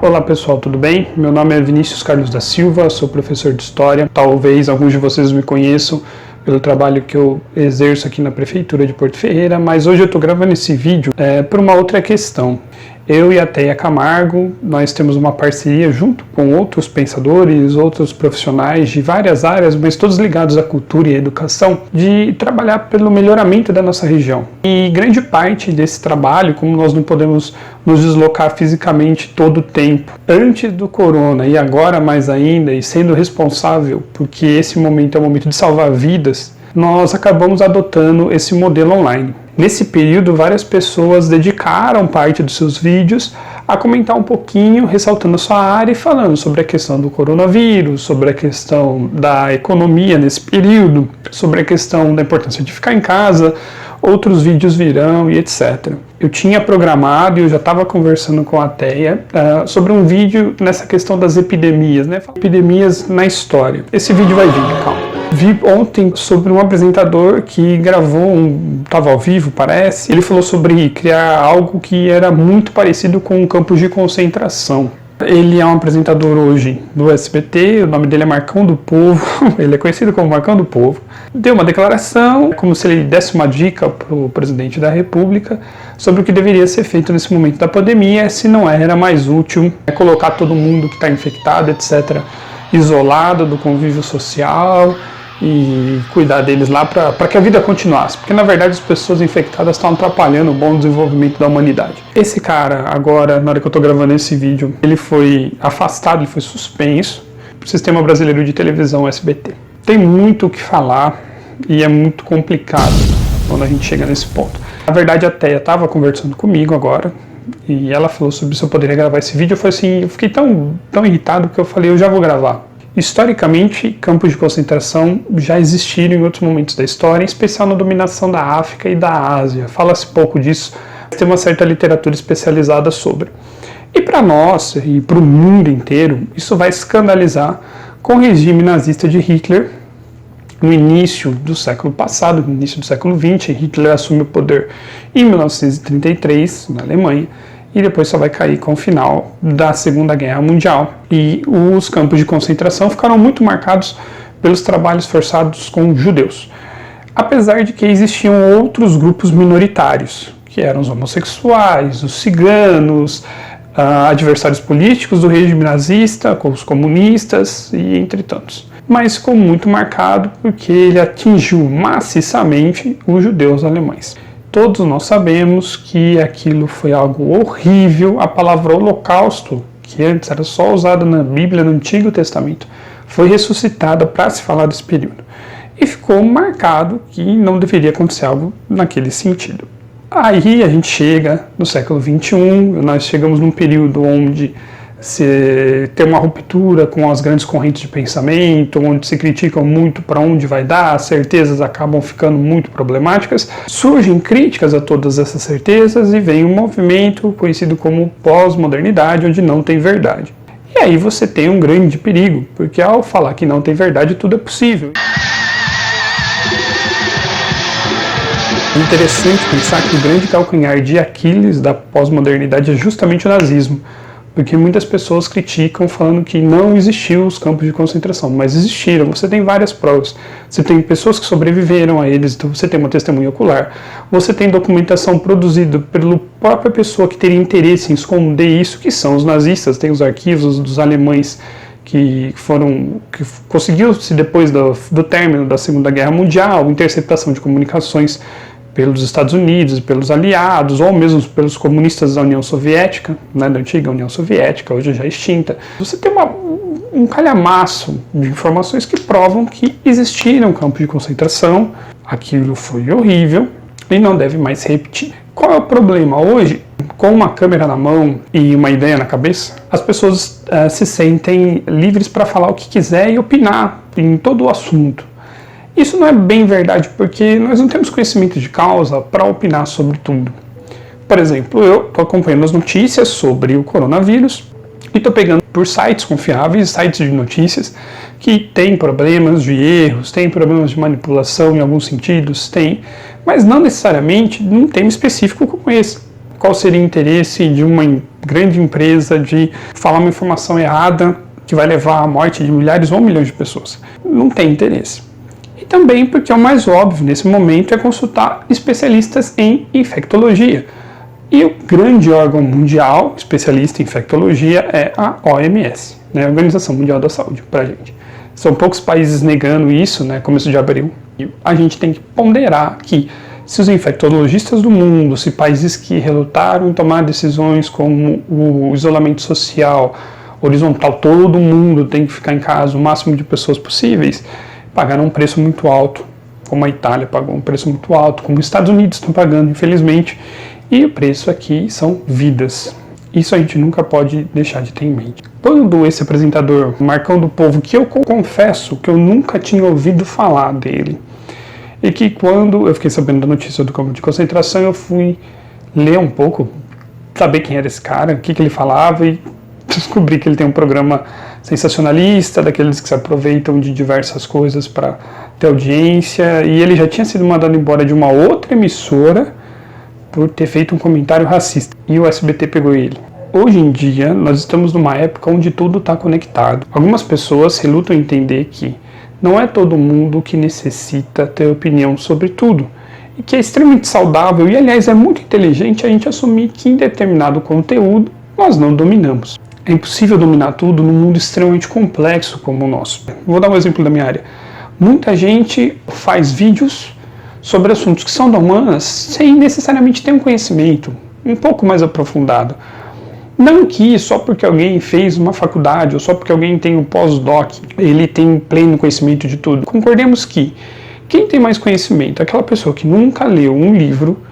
Olá pessoal, tudo bem? Meu nome é Vinícius Carlos da Silva, sou professor de História. Talvez alguns de vocês me conheçam pelo trabalho que eu exerço aqui na Prefeitura de Porto Ferreira, mas hoje eu estou gravando esse vídeo por uma outra questão. Eu e a Teia Camargo, nós temos uma parceria junto com outros pensadores, outros profissionais de várias áreas, mas todos ligados à cultura e à educação, de trabalhar pelo melhoramento da nossa região. E grande parte desse trabalho, como nós não podemos nos deslocar fisicamente todo o tempo, antes do corona e agora mais ainda, e sendo responsável porque esse momento é um momento de salvar vidas, nós acabamos adotando esse modelo online. Nesse período, várias pessoas dedicaram parte dos seus vídeos a comentar um pouquinho, ressaltando a sua área e falando sobre a questão do coronavírus, sobre a questão da economia nesse período, sobre a questão da importância de ficar em casa, outros vídeos virão e etc. Eu tinha programado e eu já estava conversando com a Teia sobre um vídeo nessa questão das epidemias, né? Epidemias na história. Esse vídeo vai vir, calma. Vi ontem sobre um apresentador que gravou, estava ao vivo, parece. Ele falou sobre criar algo que era muito parecido com um campo de concentração. Ele é um apresentador hoje do SBT, o nome dele é Marcão do Povo, ele é conhecido como Marcão do Povo. Deu uma declaração, como se ele desse uma dica para o presidente da República sobre o que deveria ser feito nesse momento da pandemia, se não era mais útil colocar todo mundo que está infectado, etc., isolado do convívio social e cuidar deles lá para que a vida continuasse, porque na verdade as pessoas infectadas estão atrapalhando o bom desenvolvimento da humanidade. Esse cara, agora, na hora que eu estou gravando esse vídeo, ele foi afastado, ele foi suspenso do Sistema Brasileiro de Televisão, SBT. Tem muito o que falar e é muito complicado quando a gente chega nesse ponto. Na verdade, a Teia estava conversando comigo agora e ela falou sobre se eu poderia gravar esse vídeo. Eu falei assim, eu fiquei tão irritado que eu falei, eu já vou gravar. Historicamente, campos de concentração já existiram em outros momentos da história, em especial na dominação da África e da Ásia. Fala-se pouco disso, mas tem uma certa literatura especializada sobre. E para nós, e para o mundo inteiro, isso vai escandalizar com o regime nazista de Hitler no início do século passado, no início do século XX. Hitler assume o poder em 1933, na Alemanha, e depois só vai cair com o final da Segunda Guerra Mundial. E os campos de concentração ficaram muito marcados pelos trabalhos forçados com judeus. Apesar de que existiam outros grupos minoritários, que eram os homossexuais, os ciganos, adversários políticos do regime nazista, com os comunistas e entre tantos. Mas ficou muito marcado porque ele atingiu maciçamente os judeus alemães. Todos nós sabemos que aquilo foi algo horrível. A palavra holocausto, que antes era só usada na Bíblia, no Antigo Testamento, foi ressuscitada para se falar desse período. E ficou marcado que não deveria acontecer algo naquele sentido. Aí a gente chega no século XXI, nós chegamos num período onde se tem uma ruptura com as grandes correntes de pensamento, onde se criticam muito para onde vai dar, as certezas acabam ficando muito problemáticas, surgem críticas a todas essas certezas e vem um movimento conhecido como pós-modernidade, onde não tem verdade. E aí você tem um grande perigo, porque ao falar que não tem verdade, tudo é possível. É interessante pensar que o grande calcanhar de Aquiles da pós-modernidade é justamente o nazismo, porque muitas pessoas criticam falando que não existiu os campos de concentração, mas existiram. Você tem várias provas. Você tem pessoas que sobreviveram a eles, então você tem uma testemunha ocular. Você tem documentação produzida pela própria pessoa que teria interesse em esconder isso, que são os nazistas. Tem os arquivos dos alemães que conseguiu-se depois do término da Segunda Guerra Mundial, interceptação de comunicações pelos Estados Unidos, pelos aliados, ou mesmo pelos comunistas da União Soviética, né, da antiga União Soviética, hoje já extinta. Você tem um calhamaço de informações que provam que existiram campos de concentração, aquilo foi horrível e não deve mais se repetir. Qual é o problema? Hoje, com uma câmera na mão e uma ideia na cabeça, as pessoas se sentem livres para falar o que quiser e opinar em todo o assunto. Isso não é bem verdade, porque nós não temos conhecimento de causa para opinar sobre tudo. Por exemplo, eu estou acompanhando as notícias sobre o coronavírus e estou pegando por sites confiáveis, sites de notícias, que têm problemas de erros, têm problemas de manipulação em alguns sentidos, tem, mas não necessariamente num tema específico como esse. Qual seria o interesse de uma grande empresa de falar uma informação errada que vai levar à morte de milhares ou milhões de pessoas? Não tem interesse. E também porque o mais óbvio nesse momento é consultar especialistas em infectologia. E o grande órgão mundial especialista em infectologia é a OMS, né, a Organização Mundial da Saúde, para a gente. São poucos países negando isso, né, começo de abril. E a gente tem que ponderar que se os infectologistas do mundo, se países que relutaram em tomar decisões como o isolamento social, horizontal, todo mundo tem que ficar em casa, o máximo de pessoas possíveis, pagaram um preço muito alto, como a Itália pagou um preço muito alto, como os Estados Unidos estão pagando, infelizmente, e o preço aqui são vidas. Isso a gente nunca pode deixar de ter em mente. Quando esse apresentador, Marcão do Povo, que eu confesso que eu nunca tinha ouvido falar dele, e que quando eu fiquei sabendo da notícia do campo de concentração, eu fui ler um pouco, saber quem era esse cara, o que ele falava, e descobri que ele tem um programa sensacionalista, daqueles que se aproveitam de diversas coisas para ter audiência, e ele já tinha sido mandado embora de uma outra emissora por ter feito um comentário racista, e o SBT pegou ele. Hoje em dia, nós estamos numa época onde tudo está conectado. Algumas pessoas relutam em entender que não é todo mundo que necessita ter opinião sobre tudo, e que é extremamente saudável e, aliás, é muito inteligente a gente assumir que em determinado conteúdo nós não dominamos. É impossível dominar tudo num mundo extremamente complexo como o nosso. Vou dar um exemplo da minha área. Muita gente faz vídeos sobre assuntos que são da humanas sem necessariamente ter um conhecimento um pouco mais aprofundado. Não que só porque alguém fez uma faculdade ou só porque alguém tem um pós-doc, ele tem pleno conhecimento de tudo. Concordemos que quem tem mais conhecimento é aquela pessoa que nunca leu um livro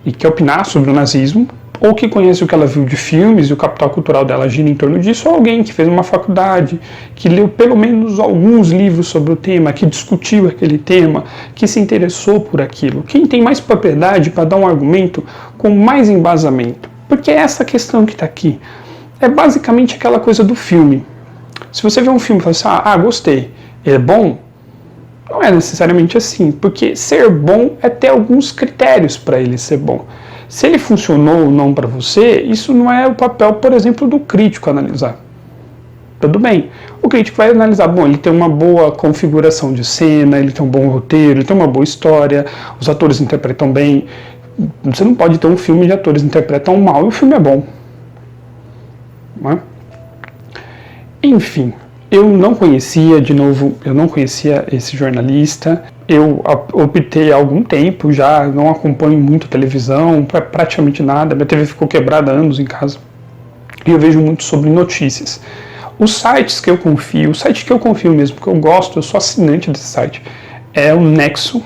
e quer opinar sobre o nazismo, ou que conhece o que ela viu de filmes e o capital cultural dela gira em torno disso, ou alguém que fez uma faculdade, que leu pelo menos alguns livros sobre o tema, que discutiu aquele tema, que se interessou por aquilo. Quem tem mais propriedade para dar um argumento com mais embasamento? Porque é essa questão que está aqui. É basicamente aquela coisa do filme. Se você vê um filme e fala assim, gostei, ele é bom? Não é necessariamente assim, porque ser bom é ter alguns critérios para ele ser bom. Se ele funcionou ou não para você, isso não é o papel, por exemplo, do crítico analisar. Tudo bem. O crítico vai analisar, bom, ele tem uma boa configuração de cena, ele tem um bom roteiro, ele tem uma boa história, os atores interpretam bem. Você não pode ter um filme de atores que interpretam mal e o filme é bom. Não é? Enfim, eu não conhecia esse jornalista. Eu optei há algum tempo já, não acompanho muito televisão, praticamente nada. Minha TV ficou quebrada há anos em casa. E eu vejo muito sobre notícias. Os sites que eu confio, o site que eu confio mesmo, que eu gosto, eu sou assinante desse site, é o Nexo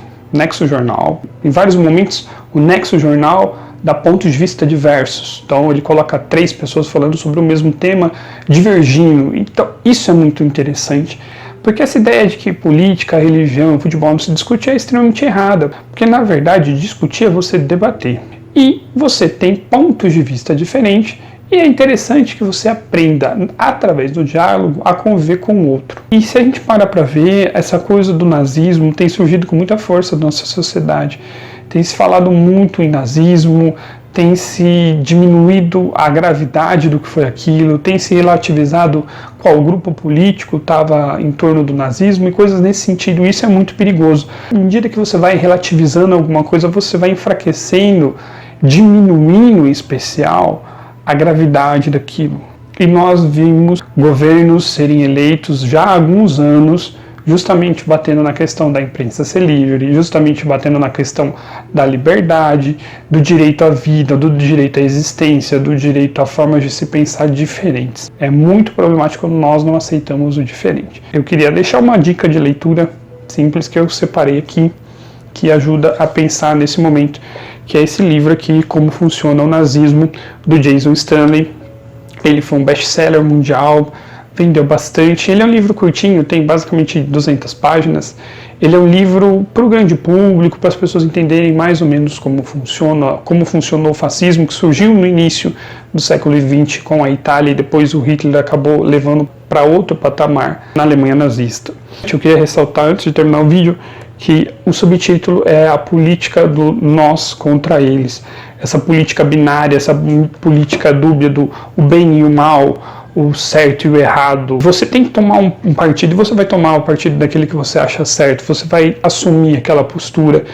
Jornal. Em vários momentos, o Nexo Jornal dá pontos de vista diversos. Então, ele coloca 3 pessoas falando sobre o mesmo tema, divergindo. Então, isso é muito interessante. Porque essa ideia de que política, religião, futebol não se discute é extremamente errada. Porque, na verdade, discutir é você debater. E você tem pontos de vista diferentes. E é interessante que você aprenda, através do diálogo, a conviver com o outro. E se a gente parar para ver, essa coisa do nazismo tem surgido com muita força na nossa sociedade. Tem se falado muito em nazismo, tem se diminuído a gravidade do que foi aquilo, tem se relativizado qual grupo político estava em torno do nazismo e coisas nesse sentido. Isso é muito perigoso. À medida que você vai relativizando alguma coisa, você vai enfraquecendo, diminuindo em especial a gravidade daquilo. E nós vimos governos serem eleitos já há alguns anos, justamente batendo na questão da imprensa ser livre, justamente batendo na questão da liberdade, do direito à vida, do direito à existência, do direito a formas de se pensar diferentes. É muito problemático quando nós não aceitamos o diferente. Eu queria deixar uma dica de leitura simples que eu separei aqui, que ajuda a pensar nesse momento, que é esse livro aqui, Como Funciona o Nazismo, do Jason Stanley. Ele foi um best-seller mundial, vendeu bastante. Ele é um livro curtinho, tem basicamente 200 páginas. Ele é um livro para o grande público, para as pessoas entenderem mais ou menos como funcionou o fascismo, que surgiu no início do século XX com a Itália e depois o Hitler acabou levando para outro patamar na Alemanha nazista. Eu queria ressaltar, antes de terminar o vídeo, que o subtítulo é a política do nós contra eles. Essa política binária, essa política dúbia do o bem e o mal, o certo e o errado. Você tem que tomar um partido, e você vai tomar o partido daquele que você acha certo, você vai assumir aquela postura.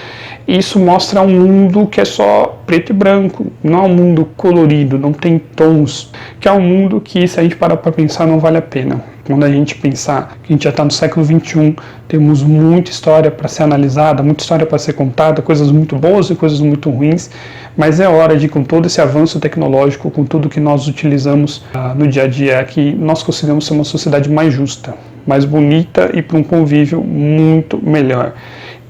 Isso mostra um mundo que é só preto e branco, não é um mundo colorido, não tem tons, que é um mundo que, se a gente parar para pensar, não vale a pena. Quando a gente pensar que a gente já está no século XXI, temos muita história para ser analisada, muita história para ser contada, coisas muito boas e coisas muito ruins, mas é hora de, com todo esse avanço tecnológico, com tudo que nós utilizamos no dia a dia, que nós consigamos ser uma sociedade mais justa, mais bonita e para um convívio muito melhor.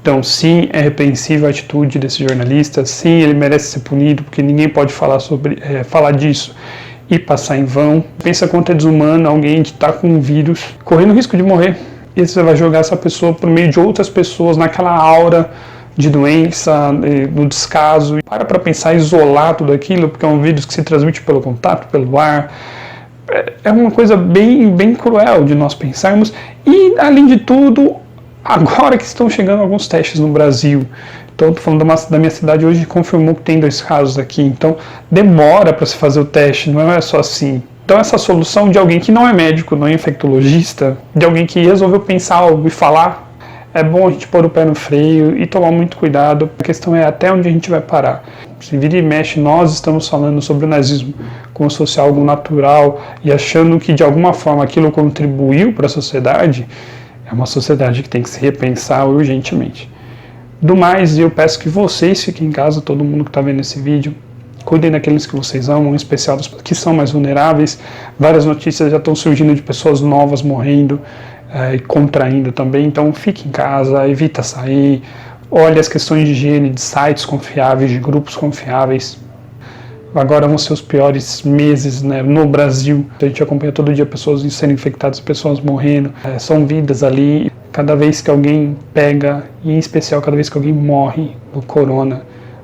Então, sim, é repreensível a atitude desse jornalista, sim, ele merece ser punido, porque ninguém pode falar disso e passar em vão. Pensa quanto é desumano alguém que está com um vírus, correndo risco de morrer, e você vai jogar essa pessoa por meio de outras pessoas, naquela aura de doença, no descaso. Para pensar, isolar tudo aquilo, porque é um vírus que se transmite pelo contato, pelo ar. É uma coisa bem cruel de nós pensarmos, e, além de tudo, agora que estão chegando alguns testes no Brasil. Então, estou falando da minha cidade hoje, confirmou que tem 2 casos aqui. Então, demora para se fazer o teste, não é só assim. Então, essa solução de alguém que não é médico, não é infectologista, de alguém que resolveu pensar algo e falar, é bom a gente pôr o pé no freio e tomar muito cuidado. A questão é até onde a gente vai parar. Se vira e mexe, nós estamos falando sobre o nazismo como se fosse algo natural e achando que, de alguma forma, aquilo contribuiu para a sociedade. É uma sociedade que tem que se repensar urgentemente. Do mais, eu peço que vocês fiquem em casa, todo mundo que está vendo esse vídeo, cuidem daqueles que vocês amam, em especial dos que são mais vulneráveis. Várias notícias já estão surgindo de pessoas novas morrendo e contraindo também, então fique em casa, evita sair, olhe as questões de higiene de sites confiáveis, de grupos confiáveis. Agora vão ser os piores meses, né, no Brasil. A gente acompanha todo dia pessoas sendo infectadas, pessoas morrendo. São vidas ali. Cada vez que alguém pega, e em especial cada vez que alguém morre do corona,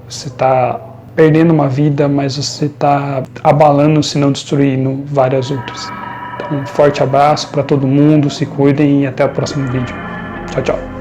você está perdendo uma vida, mas você está abalando, se não destruindo, várias outras. Então, um forte abraço para todo mundo, se cuidem e até o próximo vídeo. Tchau, tchau.